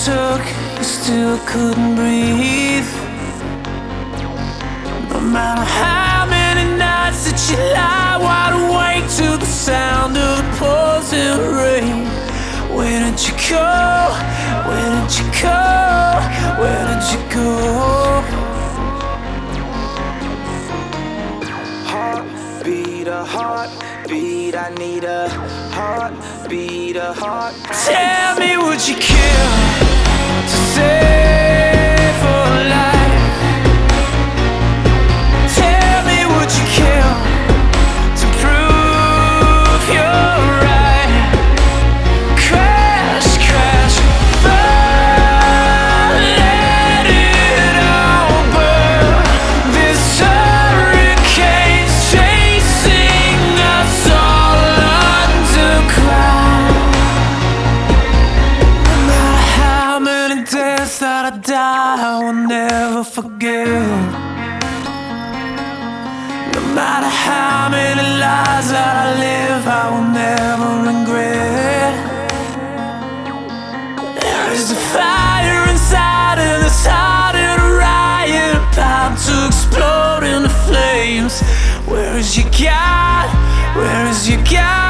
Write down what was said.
took, you still couldn't breathe. No matter how many nights that you lie wide awake to the sound of the pouring rain. Where did you go? Where did you go? Where did you go? Heartbeat, a heartbeat, I need a heartbeat, a heart. Tell me, would you kill to save a life? Tell me, would you kill to prove you're right? Crash, crash, burn, let it all burn. This hurricane's chasing us all underground. No matter how many deaths that I die, I will never forget. No matter how many lives that I live, I will never regret. There is a fire inside and it's starting a riot, about to explode into flames. Where is your God? Where is your God?